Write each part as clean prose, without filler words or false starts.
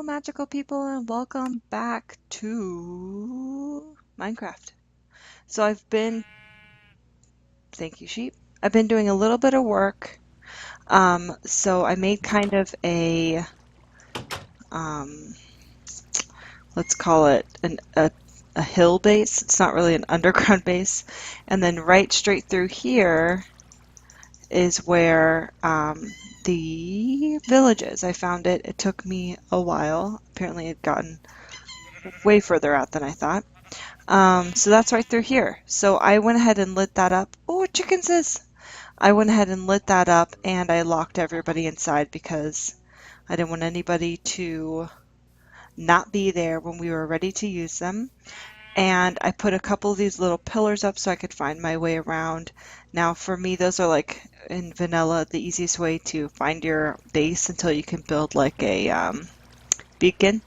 magical people, and welcome back to Minecraft. So thank you, sheep. I've been doing a little bit of work. So I made kind of um, let's call it a hill base. It's not really an underground base. And then right straight through here is where the village is. I found it. It took me a while. Apparently, it had gotten way further out than I thought. So that's right through here. So I went ahead and lit that up. Oh, chickens is! I went ahead and lit that up and I locked everybody inside because I didn't want anybody to not be there when we were ready to use them. And I put a couple of these little pillars up so I could find my way around. Now for me, those are like in vanilla, the easiest way to find your base until you can build like a beacon.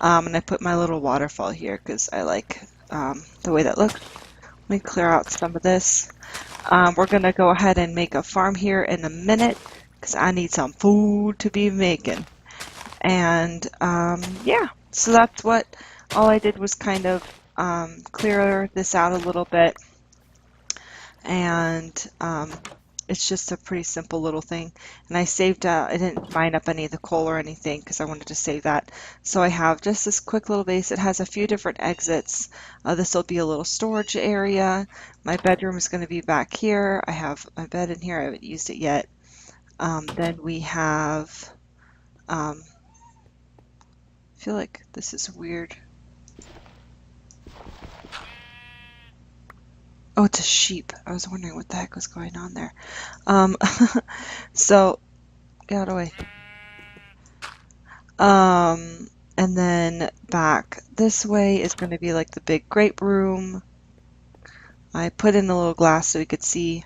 And I put my little waterfall here because I like the way that looks. Let me clear out some of this. We're going to go ahead and make a farm here in a minute because I need some food to be making. And yeah, so that's what all I did was kind of clear this out a little bit. And it's just a pretty simple little thing. And I saved, I didn't mine up any of the coal or anything because I wanted to save that. So I have just this quick little base. It has a few different exits. This will be a little storage area. My bedroom is going to be back here. I have my bed in here. I haven't used it yet. Then we have, I feel like this is weird. Oh, it's a sheep. I was wondering what the heck was going on there. So, get out of the way. And then back this way is going to be like the big grape room. I put in a little glass so we could see,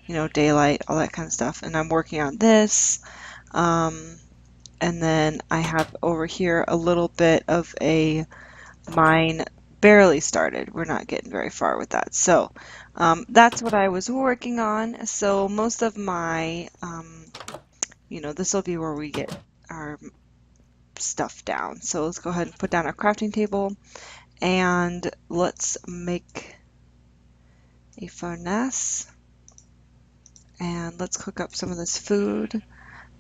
you know, daylight, all that kind of stuff. And I'm working on this. And then I have over here a little bit of a mine barely started. We're not getting very far with that. So that's what I was working on. So most of my, you know, this will be where we get our stuff down. So let's go ahead and put down our crafting table and let's make a furnace and let's cook up some of this food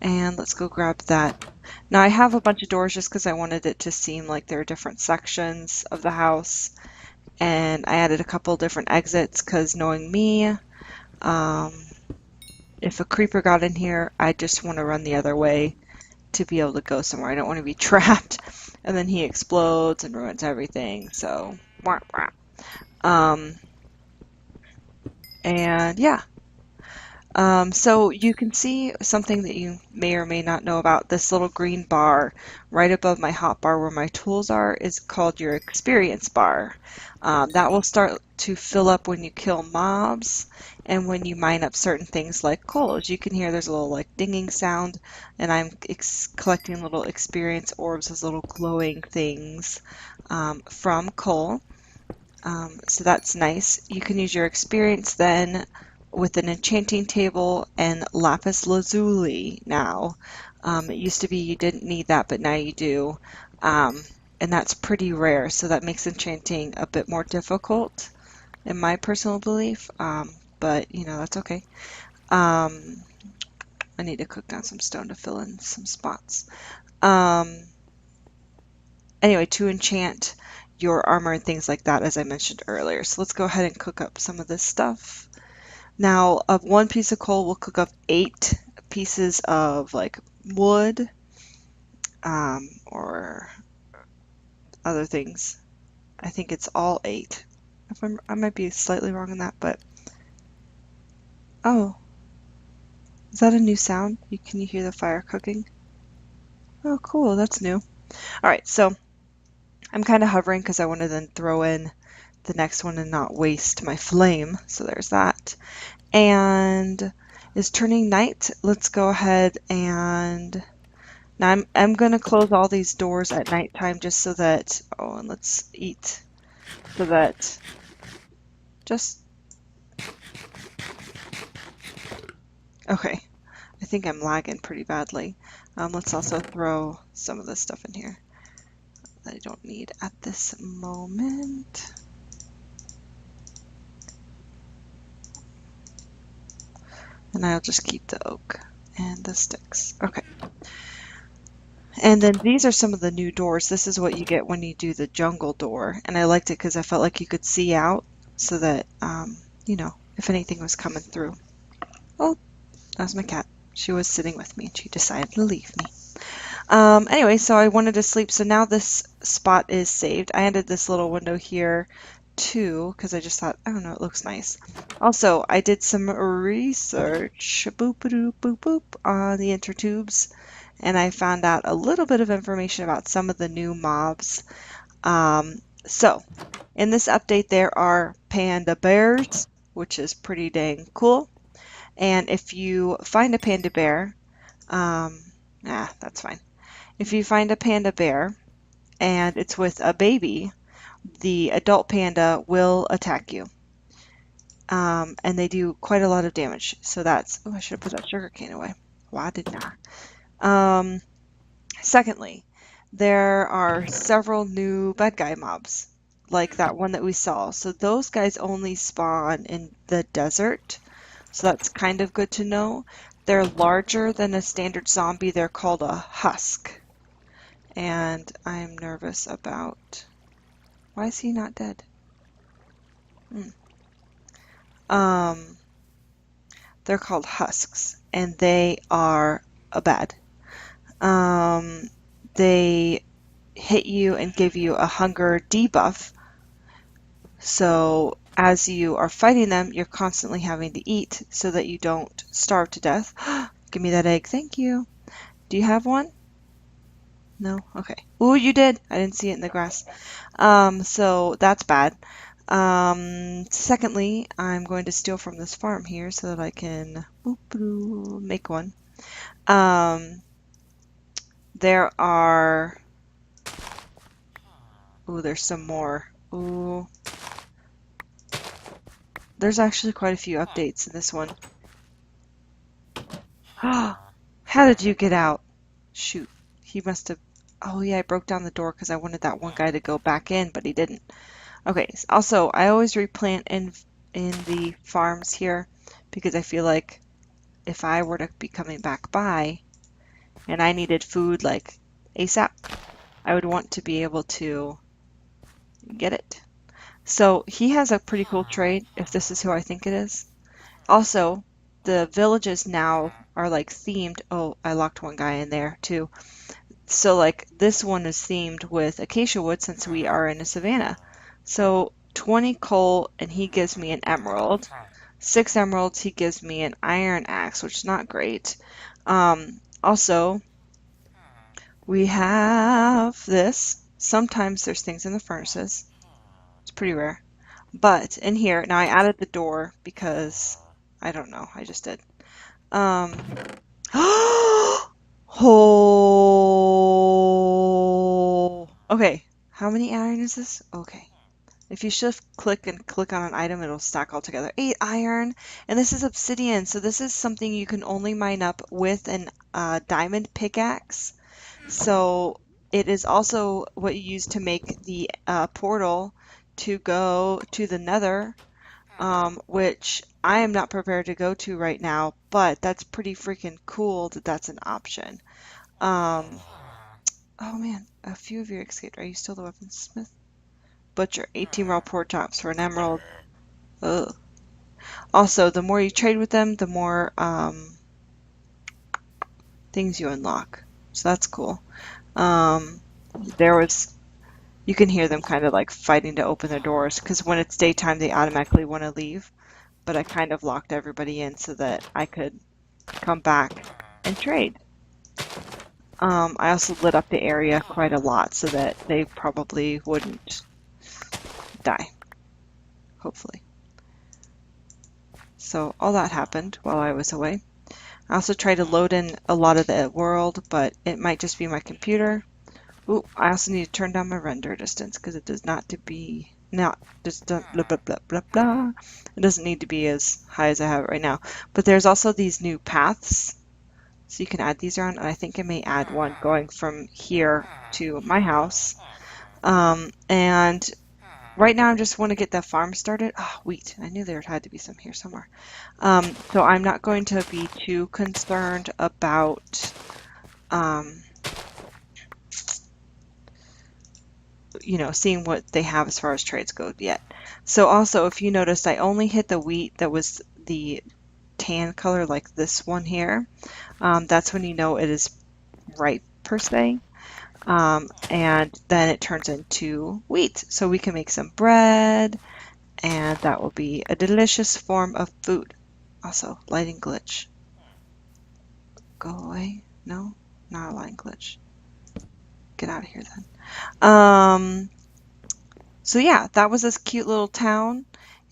and let's go grab that. Now I have a bunch of doors just because I wanted it to seem like there are different sections of the house, and I added a couple different exits because knowing me, if a creeper got in here, I just want to run the other way to be able to go somewhere. I don't want to be trapped and then he explodes and ruins everything. So, wah, wah. And yeah. So you can see something that you may or may not know about. This little green bar right above my hotbar where my tools are is called your experience bar. That will start to fill up when you kill mobs and when you mine up certain things like coal. As you can hear, there's a little like dinging sound, and I'm collecting little experience orbs, those little glowing things from coal. So that's nice. You can use your experience then with an enchanting table and lapis lazuli now. It used to be you didn't need that, but now you do. And that's pretty rare, so that makes enchanting a bit more difficult in my personal belief. But you know, that's okay. I need to cook down some stone to fill in some spots. Anyway, to enchant your armor and things like that, as I mentioned earlier. So let's go ahead and cook up some of this stuff. Now, of one piece of coal, we'll cook up 8 pieces of like wood or other things. I think it's all 8. I might be slightly wrong on that, but oh, is that a new sound? Can you hear the fire cooking? Oh, cool, that's new. All right, so I'm kind of hovering because I want to then throw in the next one and not waste my flame. So there's that. And it's turning night. Let's go ahead and now I'm going to close all these doors at nighttime just so that, oh, and let's eat so that just, okay, I think I'm lagging pretty badly. Let's also throw some of this stuff in here that I don't need at this moment. And I'll just keep the oak and the sticks. Okay. And then these are some of the new doors. This is what you get when you do the jungle door. And I liked it because I felt like you could see out so that, you know, if anything was coming through. Oh, that was my cat. She was sitting with me and she decided to leave me. Anyway, so I wanted to sleep. So now this spot is saved. I added this little window here too because I just thought, I don't know, it looks nice. Also, I did some research, boop boop boop boop, on the intertubes, and I found out a little bit of information about some of the new mobs. So, in this update, there are panda bears, which is pretty dang cool. And if you find a panda bear, that's fine. If you find a panda bear and it's with a baby, the adult panda will attack you. And they do quite a lot of damage. So that's, oh, I should have put that sugar cane away. Why didn't I? Secondly, there are several new bad guy mobs, like that one that we saw. So those guys only spawn in the desert. So that's kind of good to know. They're larger than a standard zombie. They're called a husk. And I'm nervous about... Why is he not dead? They're called husks, and they are bad. They hit you and give you a hunger debuff. So as you are fighting them, you're constantly having to eat so that you don't starve to death. Give me that egg. Thank you. Do you have one? No? Okay. Ooh, you did. I didn't see it in the grass. So that's bad. Secondly, I'm going to steal from this farm here so that I can make one. There are... Ooh, there's some more. Ooh. There's actually quite a few updates in this one. How did you get out? Shoot. He must have... Oh yeah, I broke down the door because I wanted that one guy to go back in, but he didn't. Okay, also, I always replant in the farms here because I feel like if I were to be coming back by and I needed food like ASAP, I would want to be able to get it. So he has a pretty cool trade, if this is who I think it is. Also, the villages now are like themed. Oh, I locked one guy in there too. So like this one is themed with acacia wood since we are in a savanna. So 20 coal and he gives me an emerald. 6 emeralds, he gives me an iron axe, which is not great. Also, we have this. Sometimes there's things in the furnaces. It's pretty rare. But in here, now I added the door because I don't know, I just did. Oh, okay. How many iron is this? Okay. If you shift click and click on an item, it'll stack all together. 8 iron, and this is obsidian, so this is something you can only mine up with an diamond pickaxe. So it is also what you use to make the portal to go to the Nether, which I am not prepared to go to right now, but that's pretty freaking cool that that's an option. Oh man, a few of you escaped. Are you still the weaponsmith? Butcher, 18 raw pork chops for an emerald. Ugh. Also, the more you trade with them, the more things you unlock. So that's cool. You can hear them kind of like fighting to open their doors because when it's daytime, they automatically want to leave. But I kind of locked everybody in so that I could come back and trade. I also lit up the area quite a lot so that they probably wouldn't die, hopefully. So all that happened while I was away. I also tried to load in a lot of the world, but it might just be my computer. Ooh, I also need to turn down my render distance because it does not to be not just blah blah blah blah blah. It doesn't need to be as high as I have it right now. But there's also these new paths So you can add these around, and I think I may add one going from here to my house. And right now I just want to get the farm started. Oh, wheat. I knew there had to be some here somewhere. So I'm not going to be too concerned about seeing what they have as far as trades go yet. So also, if you noticed, I only hit the wheat that was the tan color, like this one here. That's when you know it is ripe per se. And then it turns into wheat. So we can make some bread, and that will be a delicious form of food. Also, lighting glitch. Go away. No, not a lighting glitch. Get out of here then. So yeah, that was this cute little town.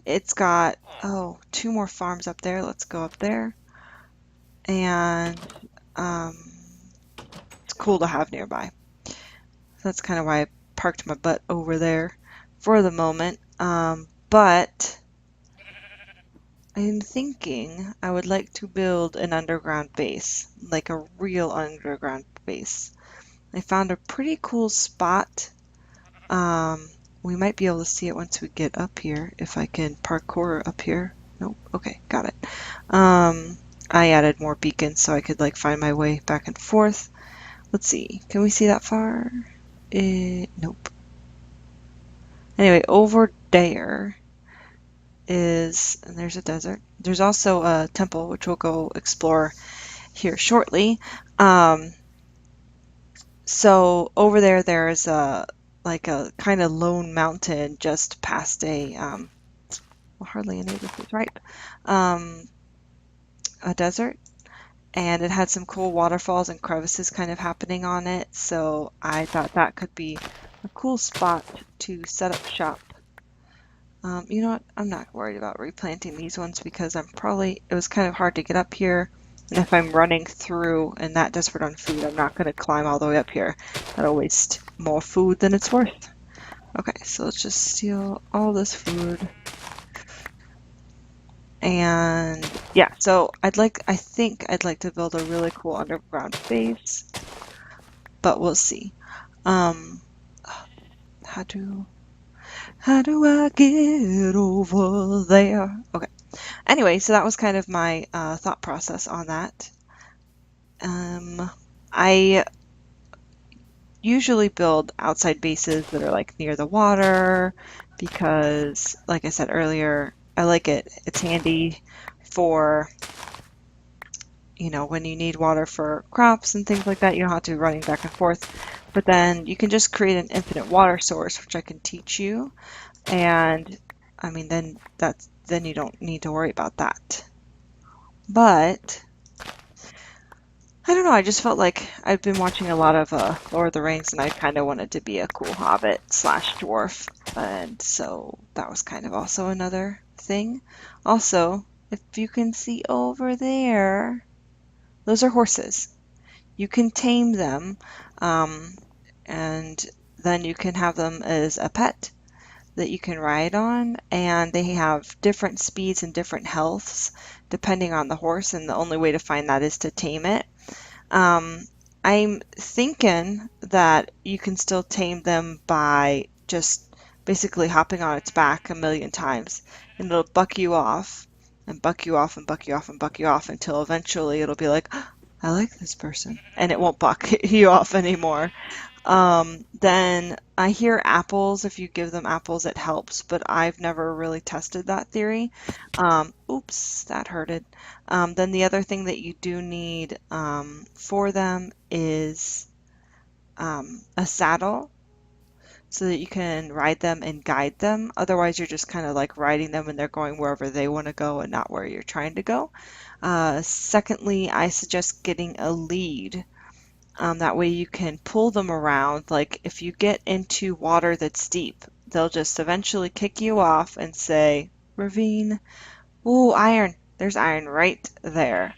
It's got, oh, 2 more farms up there. Let's go up there. And it's cool to have nearby. So that's kind of why I parked my butt over there for the moment. But I'm thinking I would like to build an underground base, like a real underground base. I found a pretty cool spot. We might be able to see it once we get up here, if I can parkour up here. Nope, okay, got it. I added more beacons so I could like find my way back and forth. Let's see, can we see that far? Nope. Anyway, over there is, and there's a desert. There's also a temple, which we'll go explore here shortly. So over there, there's like a kind of lone mountain just past a, well, hardly any of this is ripe, a desert. And it had some cool waterfalls and crevices kind of happening on it. So I thought that could be a cool spot to set up shop. You know what? I'm not worried about replanting these ones because it was kind of hard to get up here. And if I'm running through and that desperate on food, I'm not going to climb all the way up here. That'll waste more food than it's worth. Okay, so let's just steal all this food. And yeah, so I think I'd like to build a really cool underground base, but we'll see. How do I get over there? Okay. Anyway, so that was kind of my thought process on that. I usually build outside bases that are like near the water because, like I said earlier, I like it. It's handy for, when you need water for crops and things like that. You don't have to be running back and forth. But then you can just create an infinite water source, which I can teach you. And I mean, then you don't need to worry about that. But I don't know, I just felt like I've been watching a lot of Lord of the Rings, and I kind of wanted to be a cool hobbit slash dwarf, and so that was kind of also another thing. Also, if you can see over there, those are horses. You can tame them, and then you can have them as a pet that you can ride on, and they have different speeds and different healths depending on the horse, and the only way to find that is to tame it. I'm thinking that you can still tame them by just basically hopping on its back a million times, and it'll buck you off and buck you off and buck you off and buck you off until eventually it'll be like, "Oh, I like this person," and it won't buck you off anymore. Then I hear apples, if you give them apples, it helps, but I've never really tested that theory. Oops, that hurted. Then the other thing that you do need for them is a saddle so that you can ride them and guide them. Otherwise, you're just kind of like riding them and they're going wherever they want to go and not where you're trying to go. Secondly, I suggest getting a lead. That way you can pull them around. Like if you get into water that's deep, they'll just eventually kick you off and say, "Ravine." Ooh, iron. There's iron right there.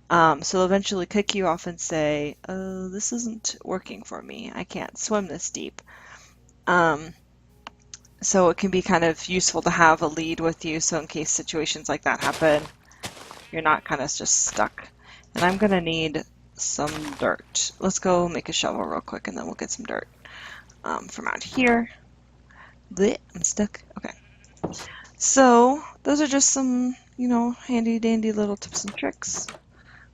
So they'll eventually kick you off and say, "Oh, this isn't working for me. I can't swim this deep." So it can be kind of useful to have a lead with you, so in case situations like that happen, you're not kind of just stuck. And I'm going to need some dirt. Let's go make a shovel real quick and then we'll get some dirt from out here. Blech, I'm stuck. Okay. So those are just some, you know, handy dandy little tips and tricks.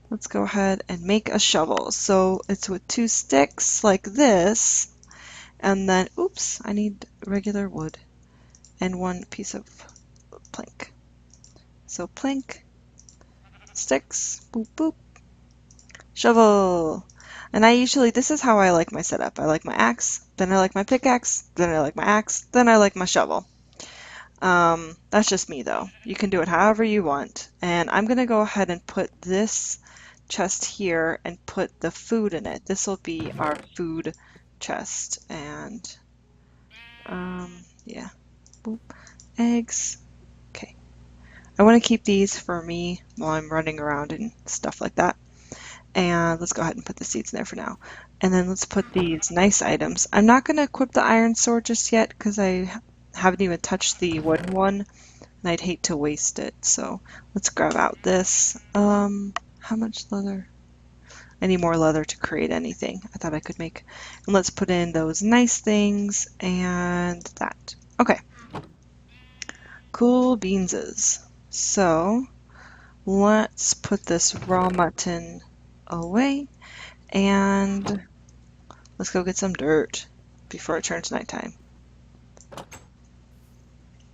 Let's go ahead and make a shovel. So it's with 2 sticks like this, and then, oops, I need regular wood and 1 piece of plank. So plank, sticks, boop boop, shovel. And I usually, this is how I like my setup. I like my axe, then I like my pickaxe, then I like my axe, then I like my shovel. That's just me though. You can do it however you want. And I'm gonna go ahead and put this chest here and put the food in it. This will be our food chest. And yeah, boop. Eggs. Okay. I want to keep these for me while I'm running around and stuff like that. And let's go ahead and put the seeds in there for now. And then let's put these nice items. I'm not going to equip the iron sword just yet because I haven't even touched the wooden one and I'd hate to waste it. So let's grab out this. How much leather? I need more leather to create anything I thought I could make. And let's put in those nice things and that. Okay. Cool beanses. So let's put this raw mutton away and let's go get some dirt before it turns nighttime.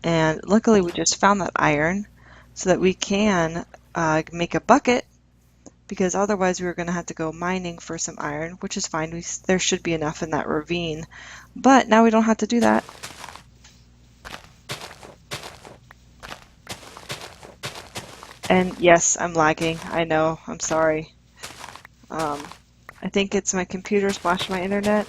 And luckily we just found that iron so that we can make a bucket, because otherwise we were going to have to go mining for some iron, which is fine. There should be enough in that ravine, but now we don't have to do that. And yes, I'm lagging. I know. I'm sorry. I think it's my computer / my internet.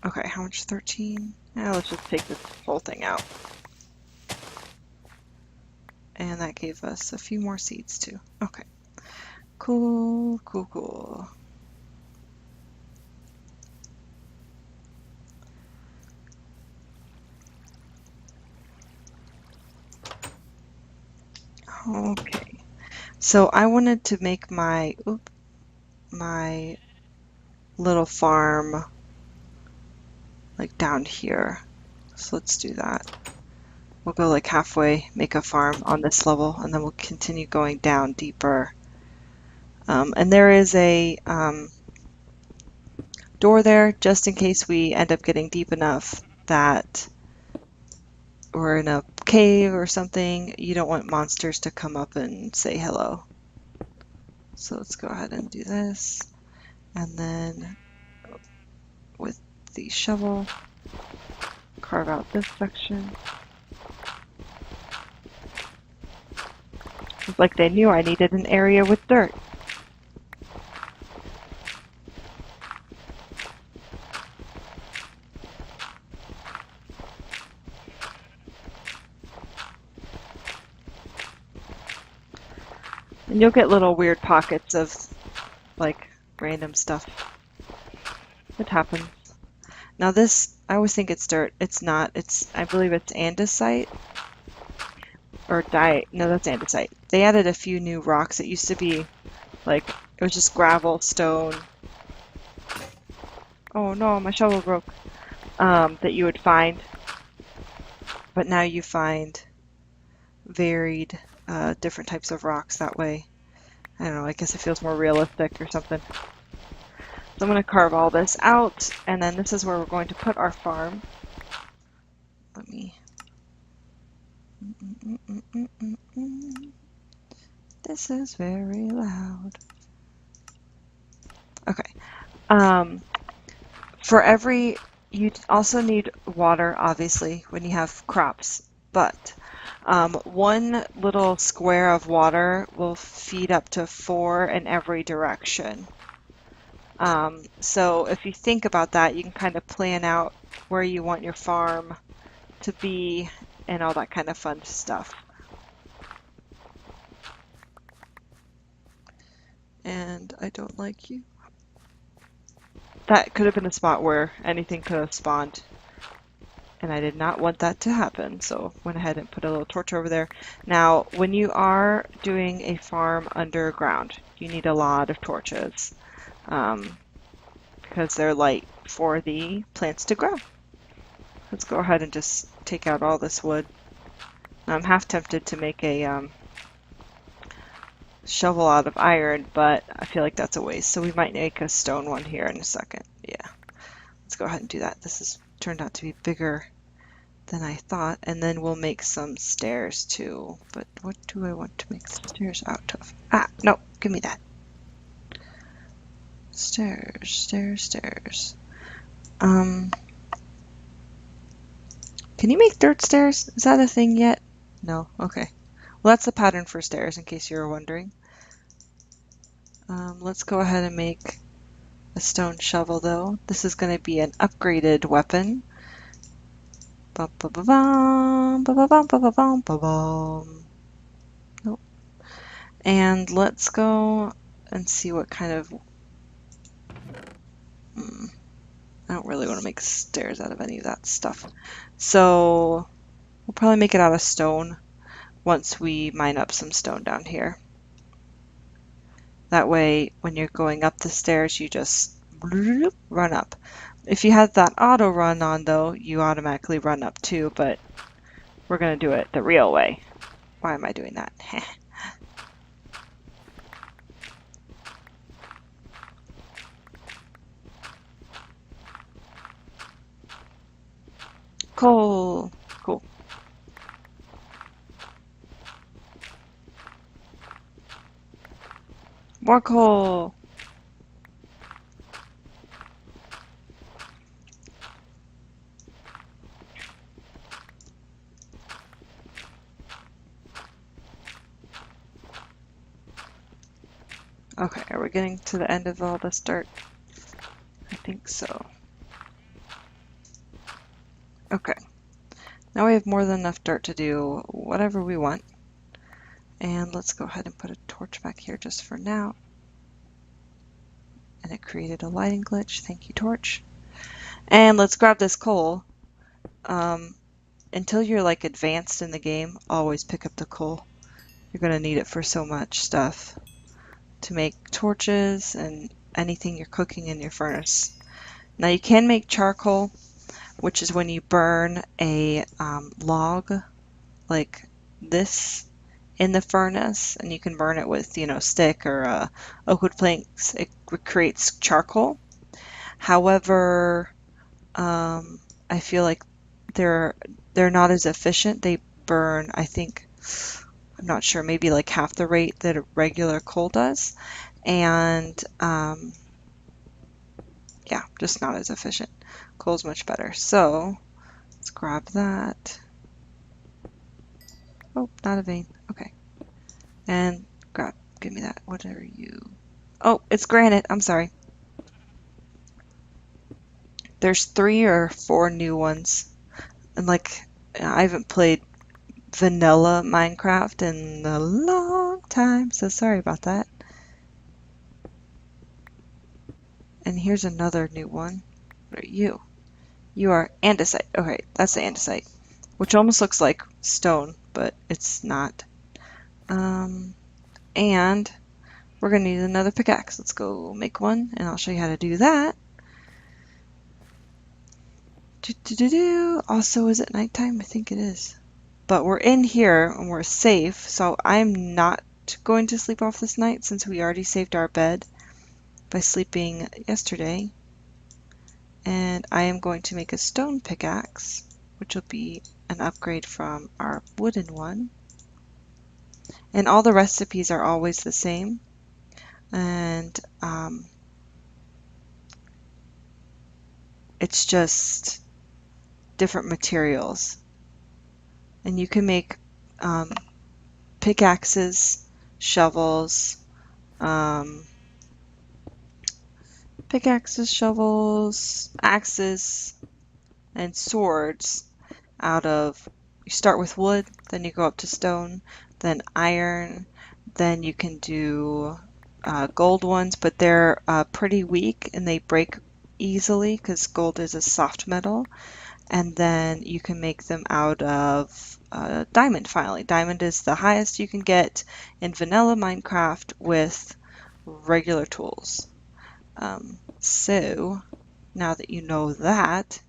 Okay, how much? 13? Yeah, let's just take this whole thing out. And that gave us a few more seeds too. Okay. Cool, cool, cool. Okay. So I wanted to make my little farm like down here. So let's do that. We'll go like halfway, make a farm on this level, and then we'll continue going down deeper. And there is a door there just in case we end up getting deep enough that we're in a cave or something. You don't want monsters to come up and say hello. So let's go ahead and do this. And then with the shovel, carve out this section. It's like they knew I needed an area with dirt. And you'll get little weird pockets of like random stuff. It happens. Now this, I always think it's dirt. It's not. I believe it's andesite. Or no, that's andesite. They added a few new rocks. It used to be like, it was just gravel, stone. Oh no, my shovel broke. That you would find. But now you find varied, different types of rocks that way. I don't know, I guess it feels more realistic or something. So I'm going to carve all this out, and then this is where we're going to put our farm. Let me... This is very loud. Okay. For every... You also need water, obviously, when you have crops, but one little square of water will feed up to 4 in every direction. So if you think about that, you can kind of plan out where you want your farm to be and all that kind of fun stuff. And I don't like you. That could have been a spot where anything could have spawned. and I did not want that to happen, so went ahead and put a little torch over there. Now, when you are doing a farm underground, you need a lot of torches because they're light for the plants to grow. Let's go ahead and just take out all this wood. I'm half tempted to make a shovel out of iron, but I feel like that's a waste, so we might make a stone one here in a second. Yeah, let's go ahead and do that. This has turned out to be bigger than I thought, and then we'll make some stairs too. But what do I want to make stairs out of? Ah, no, give me that. Stairs, stairs, stairs. Can you make dirt stairs? Is that a thing yet? No, okay. Well, that's the pattern for stairs, in case you were wondering. Let's go ahead and make a stone shovel, though. This is going to be an upgraded weapon. Bum, bum, bum, bum, bum, bum, bum, bum, bum, bum. Nope. And let's go and see what kind of... I don't really want to make stairs out of any of that stuff. So we'll probably make it out of stone once we mine up some stone down here. That way, when you're going up the stairs, you just run up. If you had that auto run on, though, you automatically run up too, but we're going to do it the real way. Why am I doing that? Cool. Cool. More coal. Okay, are we getting to the end of all this dirt? I think so. Okay. Now we have more than enough dirt to do whatever we want. And let's go ahead and put a torch back here just for now. And it created a lighting glitch. Thank you, torch. And let's grab this coal. Until you're like advanced in the game, always pick up the coal. You're going to need it for so much stuff to make torches and anything you're cooking in your furnace. Now you can make charcoal, which is when you burn a log like this in the furnace, and you can burn it with, stick or oak wood planks. It creates charcoal. However, I feel like they're not as efficient. They burn, I think, I'm not sure, maybe like half the rate that a regular coal does, and yeah, just not as efficient. Coal's much better. So let's grab that. Oh, not a vein. Okay. And give me that. What are you? Oh, it's granite. I'm sorry. There's 3 or 4 new ones. And like, I haven't played vanilla Minecraft in a long time, so sorry about that. And here's another new one. What are you? You are andesite. Okay, that's the andesite, which almost looks like stone, but it's not. And we're going to need another pickaxe. Let's go make one, and I'll show you how to do that. Also, is it nighttime? I think it is. But we're in here, and we're safe, so I'm not going to sleep off this night since we already saved our bed by sleeping yesterday. And I am going to make a stone pickaxe, which will be an upgrade from our wooden one. And all the recipes are always the same. And it's just different materials. And you can make pickaxes, shovels, axes, and swords out of, you start with wood, then you go up to stone, then iron, then you can do gold ones, but they're pretty weak and they break easily because gold is a soft metal. and then you can make them out of diamond finally. Diamond is the highest you can get in vanilla Minecraft with regular tools. So now that you know that,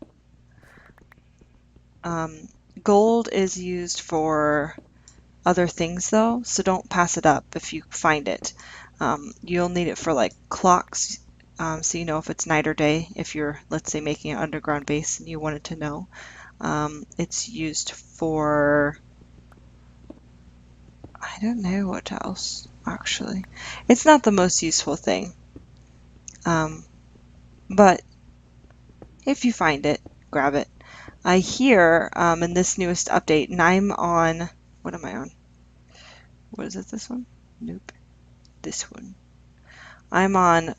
gold is used for other things though, so don't pass it up if you find it. You'll need it for like clocks, so you know if it's night or day. If you're, let's say, making an underground base and you wanted to know. It's used for, I don't know what else, actually. It's not the most useful thing, but if you find it, grab it. I hear in this newest update, and I'm on, what am I on? What is it, this one? Nope, this one. I'm on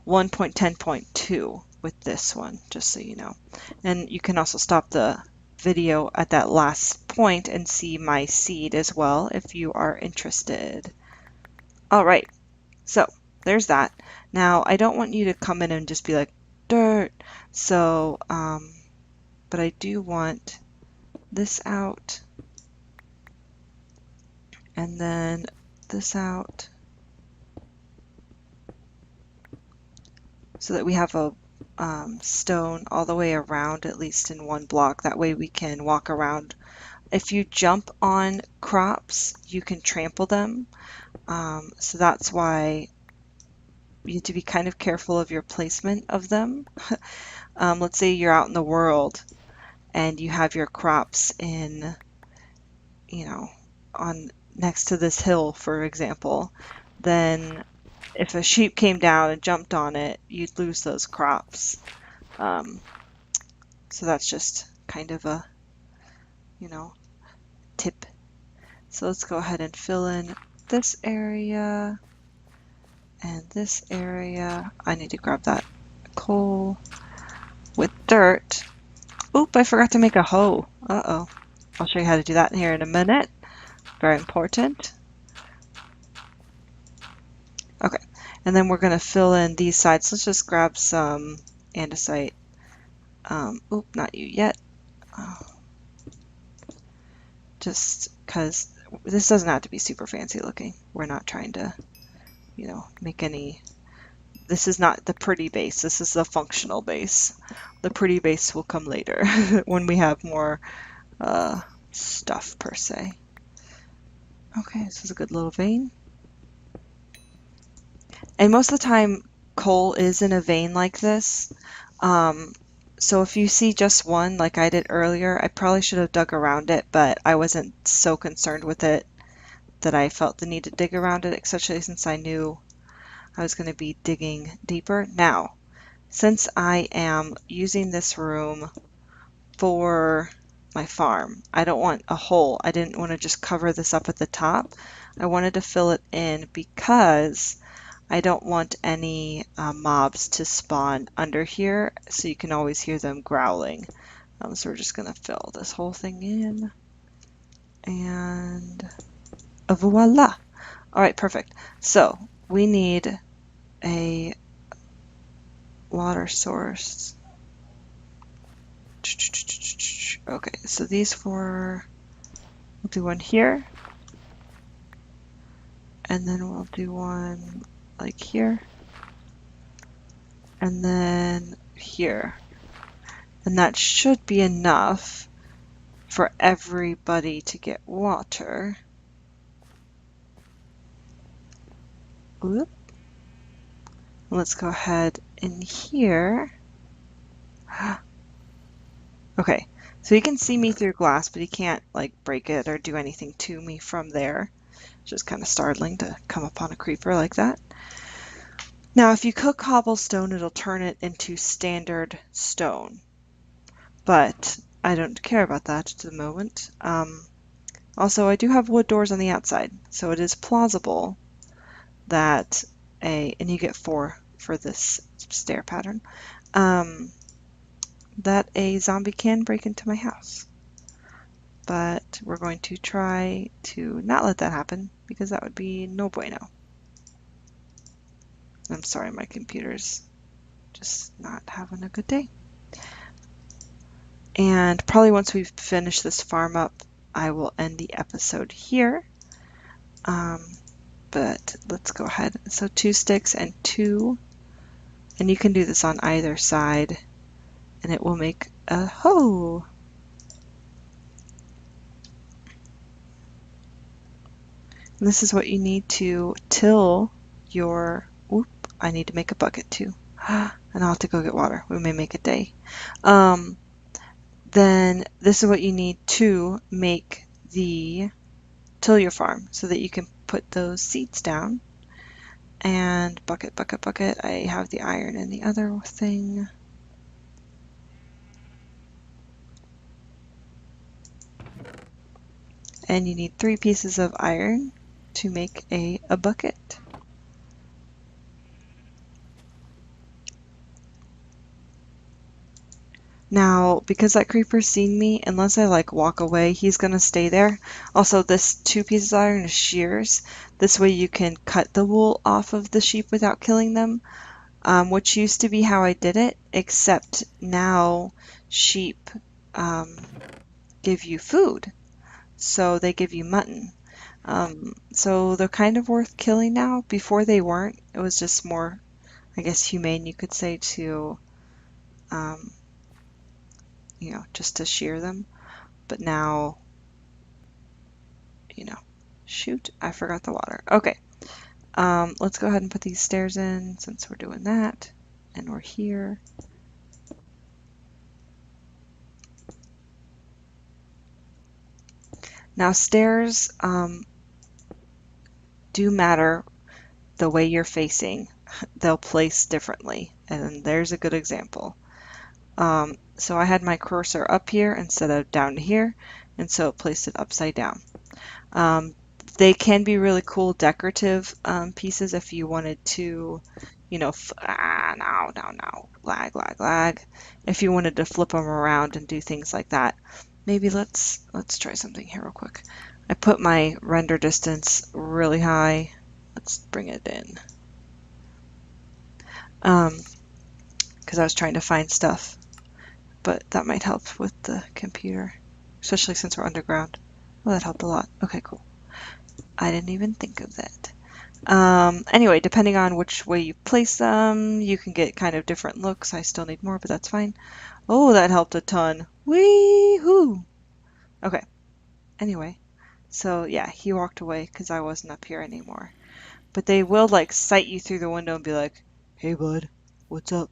1.10.2 with this one, just so you know. And you can also stop the video at that last point and see my seed as well if you are interested. All right, so there's that. Now, I don't want you to come in and just be like, dirt. So, but I do want this out, and then this out, so that we have a stone all the way around, at least in one block. That way we can walk around. If you jump on crops, you can trample them. So that's why you have to be kind of careful of your placement of them. Let's say you're out in the world and you have your crops in, you know, on next to this hill, for example, then if a sheep came down and jumped on it, you'd lose those crops. So that's just kind of a, tip. So let's go ahead and fill in this area and this area. I need to grab that coal with dirt. Oop, I forgot to make a hoe. Uh-oh. I'll show you how to do that here in a minute. Very important. Okay, and then we're going to fill in these sides. Let's just grab some andesite. Oop, not you yet. Just because this doesn't have to be super fancy looking. We're not trying to, make any... This is not the pretty base. This is the functional base. The pretty base will come later when we have more stuff, per se. Okay, this is a good little vein. And most of the time, coal is in a vein like this. So if you see just one, like I did earlier, I probably should have dug around it, but I wasn't so concerned with it that I felt the need to dig around it, especially since I knew I was going to be digging deeper. Now, since I am using this room for my farm, I don't want a hole. I didn't want to just cover this up at the top. I wanted to fill it in because I don't want any mobs to spawn under here, so you can always hear them growling. So we're just going to fill this whole thing in. And voila! Alright, perfect. So we need a water source. Okay, so these four, we'll do one here. And then we'll do one like here, and then here, and that should be enough for everybody to get water. Oop. Let's go ahead in here. Okay, so he can see me through glass, but he can't like break it or do anything to me from there. It's just kind of startling to come upon a creeper like that. Now, if you cook cobblestone, it'll turn it into standard stone, but I don't care about that at the moment. Also, I do have wood doors on the outside, so it is plausible that and you get 4 for this stair pattern, that a zombie can break into my house. But we're going to try to not let that happen, because that would be no bueno. I'm sorry, my computer's just not having a good day. And probably once we've finished this farm up, I will end the episode here. But let's go ahead. So 2 sticks and 2, and you can do this on either side, and it will make a hoe. And this is what you need to till your, whoop, I need to make a bucket too. And I'll have to go get water. We may make a day. Then this is what you need to make till your farm so that you can put those seeds down. And bucket, bucket, bucket. I have the iron in the other thing. And you need 3 pieces of iron to make a bucket. Now, because that creeper's seen me, unless I like walk away, he's gonna stay there. Also, this 2 pieces of iron is shears. This way you can cut the wool off of the sheep without killing them, which used to be how I did it, except now sheep give you food. So they give you mutton. So they're kind of worth killing now. Before they weren't. It was just more, I guess, humane, you could say, to you know, just to shear them. But now, you know, shoot, I forgot the water. Okay, let's go ahead and put these stairs in since we're doing that, and we're here. Now stairs do matter the way you're facing. They'll place differently, and there's a good example. So I had my cursor up here instead of down here, and so it placed it upside down. They can be really cool decorative pieces if you wanted to, you know, no, lag. If you wanted to flip them around and do things like that. Maybe let's try something here real quick. I put my render distance really high. Let's bring it in. Because I was trying to find stuff, but that might help with the computer, especially since we're underground. Well, that helped a lot. Okay, cool. I didn't even think of that. Anyway, depending on which way you place them, you can get kind of different looks. I still need more, but that's fine. Oh, that helped a ton. Wee-hoo! Okay. Anyway, so yeah, he walked away because I wasn't up here anymore. But they will like sight you through the window and be like, "Hey, bud, what's up?"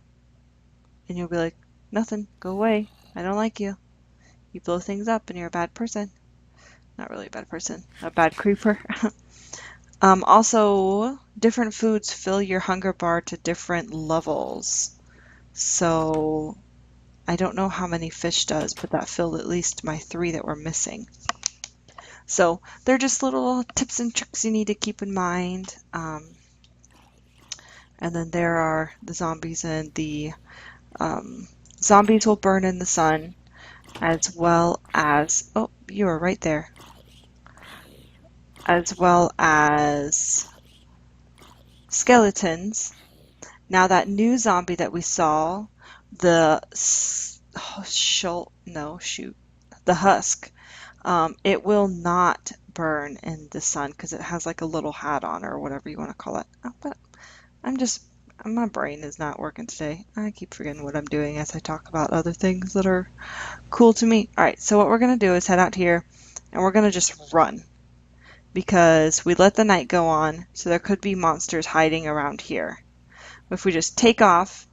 And you'll be like, "Nothing. Go away. I don't like you. You blow things up and you're a bad person." Not really a bad person, a bad creeper. Also, different foods fill your hunger bar to different levels. So I don't know how many fish does, but that filled at least my 3 that were missing. So they're just little tips and tricks you need to keep in mind. And then there are the zombies, and the zombies will burn in the sun, as well as, oh, you were right there, as well as skeletons. Now that new zombie that we saw, the the husk, it will not burn in the sun because it has like a little hat on, or whatever you want to call it. Oh, but my brain is not working today. I keep forgetting what I'm doing as I talk about other things that are cool to me. All right, so what we're going to do is head out here, and we're going to just run because we let the night go on, so there could be monsters hiding around here. If we just take off,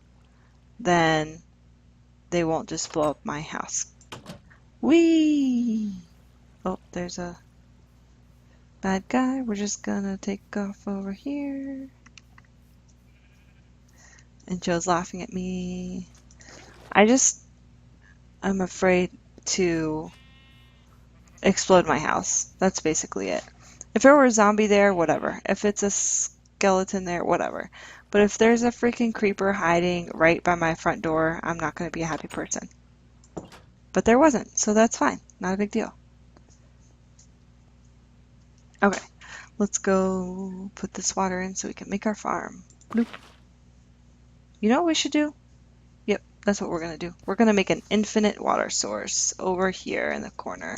then they won't just blow up my house. Whee! Oh, there's a bad guy. We're just gonna take off over here. And Joe's laughing at me. I'm afraid to explode my house. That's basically it. If there were a zombie there, whatever. If it's a skeleton there, whatever. But if there's a freaking creeper hiding right by my front door, I'm not going to be a happy person. But there wasn't, so that's fine. Not a big deal. Okay, let's go put this water in so we can make our farm. Bloop. You know what we should do? Yep, that's what we're going to do. We're going to make an infinite water source over here in the corner.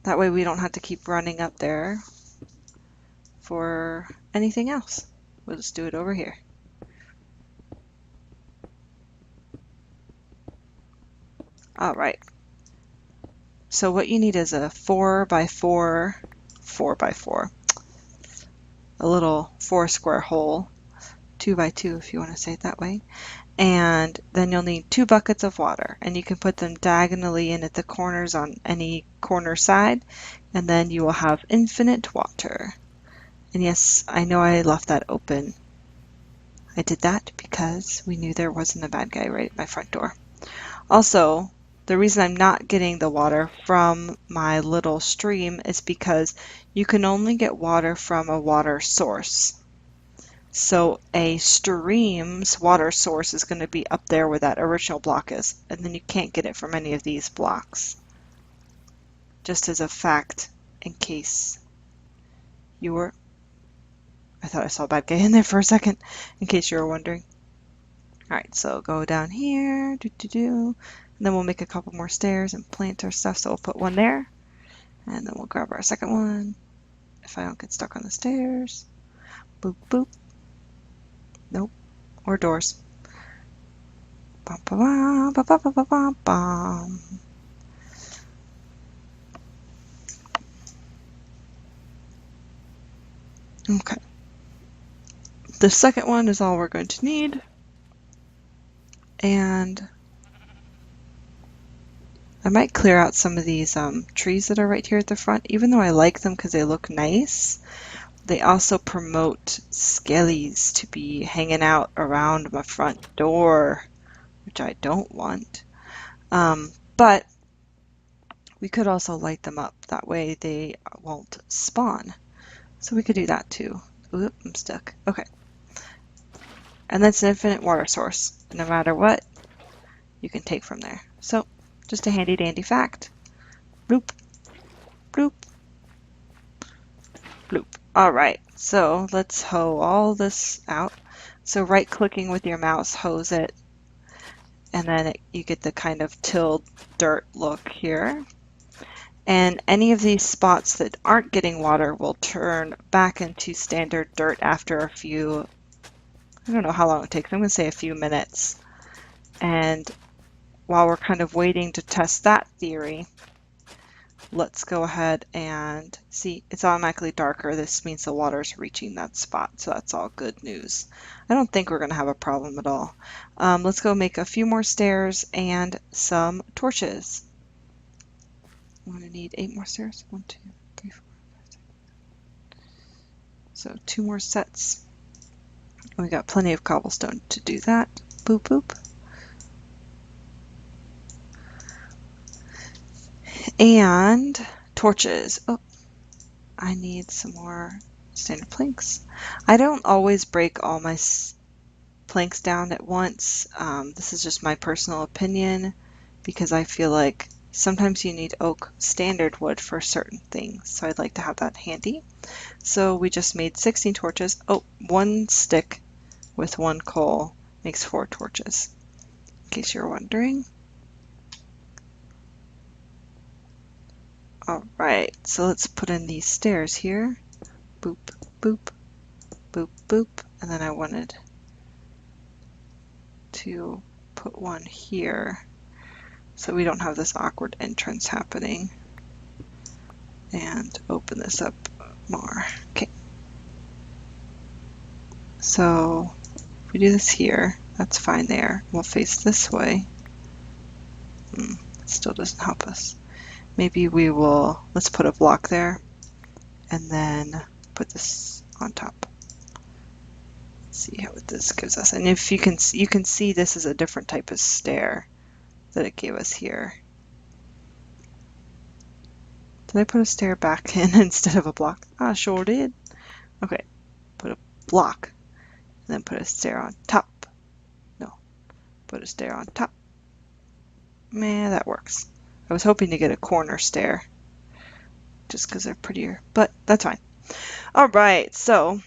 That way we don't have to keep running up there for anything else. We'll just do it over here. All right. So what you need is a 4x4, 4x4, a little 4-square hole, 2x2 if you want to say it that way. And then you'll need 2 buckets of water, and you can put them diagonally in at the corners on any corner side, and then you will have infinite water. And yes, I know I left that open. I did that because we knew there wasn't a bad guy right at my front door. Also, the reason I'm not getting the water from my little stream is because you can only get water from a water source. So a stream's water source is going to be up there where that original block is, and then you can't get it from any of these blocks. Just as a fact, in case you were... I thought I saw a bad guy in there for a second, in case you were wondering. Alright, so go down here, and then we'll make a couple more stairs and plant our stuff. So we'll put one there, and then we'll grab our second one, if I don't get stuck on the stairs. Boop, boop. Nope. Or doors. Bum, ba, ba, ba, ba, ba, ba, bum. Okay. The second one is all we're going to need. And I might clear out some of these trees that are right here at the front. Even though I like them because they look nice, they also promote skellies to be hanging out around my front door, which I don't want. But we could also light them up. That way they won't spawn. So we could do that too. Oop, I'm stuck. Okay. And that's an infinite water source. No matter what, you can take from there. So, just a handy dandy fact. Bloop, bloop, bloop. All right, so let's hoe all this out. So right-clicking with your mouse, hose it, and then you get the kind of tilled dirt look here. And any of these spots that aren't getting water will turn back into standard dirt after a few, I don't know how long it takes, I'm going to say a few minutes. And while we're kind of waiting to test that theory, let's go ahead and see, it's automatically darker. This means the water's reaching that spot, so that's all good news. I don't think we're going to have a problem at all. Let's go make a few more stairs and some torches. I'm going to need 8 more stairs. 1, 2, 3, 4, 5, 6. So 2 more sets. We got plenty of cobblestone to do that. Boop, boop. And torches. Oh, I need some more standard planks. I don't always break all my planks down at once. This is just my personal opinion because I feel like sometimes you need oak standard wood for certain things. So I'd like to have that handy. So we just made 16 torches. Oh, 1 stick with 1 coal makes 4 torches, in case you're wondering. Alright, so let's put in these stairs here. Boop, boop, boop, boop. And then I wanted to put one here so we don't have this awkward entrance happening. And open this up more. Okay. So if we do this here, that's fine there. We'll face this way. It still doesn't help us. Maybe we will, let's put a block there and then put this on top. Let's see what this gives us. And if you can see this is a different type of stair that it gave us here. Did I put a stair back in instead of a block? I sure did. Okay, put a block and then put a stair on top. No, put a stair on top. Man, that works. I was hoping to get a corner stair just because they're prettier, but that's fine. All right, so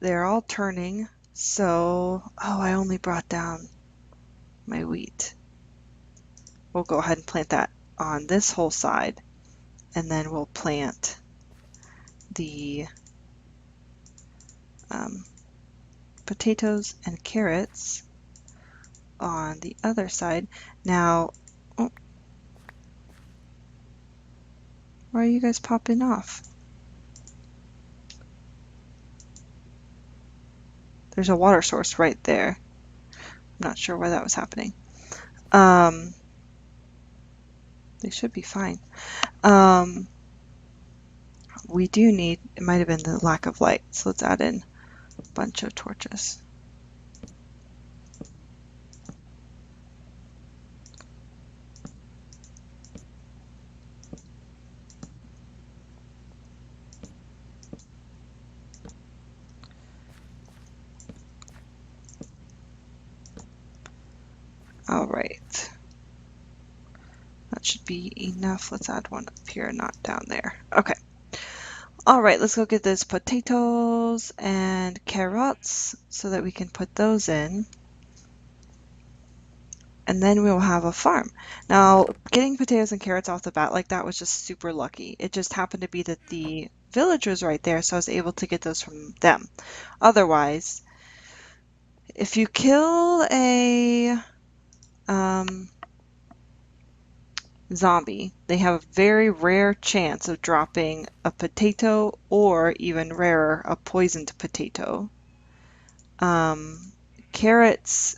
let's go ahead and put this they're all turning. So, oh, I only brought down my wheat. We'll go ahead and plant that on this whole side, and then we'll plant the potatoes and carrots on the other side. Now, oh, why are you guys popping off? There's a water source right there. I'm not sure why that was happening. They should be fine. We do need, it might have been the lack of light, so let's add in a bunch of torches. All right. That should be enough. Let's add one up here, not down there. Okay. All right, let's go get those potatoes and carrots so that we can put those in. And then we'll have a farm. Now, getting potatoes and carrots off the bat like that was just super lucky. It just happened to be that the village was right there, so I was able to get those from them. Otherwise, if you kill a zombie, they have a very rare chance of dropping a potato or even rarer, a poisoned potato. Carrots,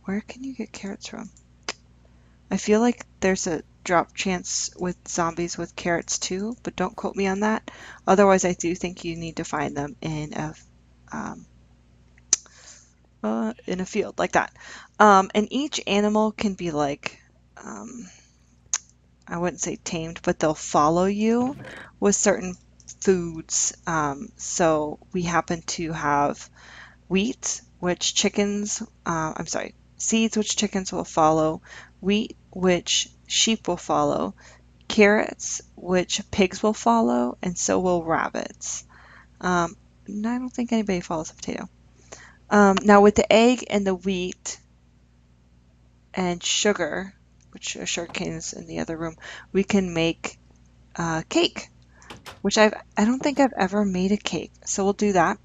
where can you get carrots from? I feel like there's a drop chance with zombies with carrots too, but don't quote me on that. Otherwise, I do think you need to find them in a field like that. And each animal can be like, I wouldn't say tamed, but they'll follow you with certain foods. So we happen to have wheat, which chickens, I'm sorry, seeds, which chickens will follow, wheat, which sheep will follow, carrots, which pigs will follow, and so will rabbits. I don't think anybody follows a potato. Now with the egg and the wheat and sugar, which are sugar canes in the other room, we can make cake, which I don't think I've ever made a cake, so we'll do that.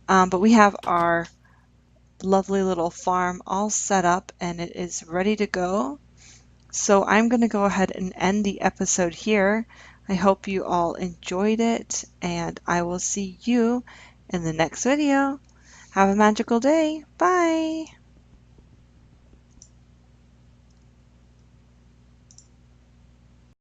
But we have our lovely little farm all set up and it is ready to go. So I'm going to go ahead and end the episode here. I hope you all enjoyed it and I will see you in the next video. Have a magical day. Bye.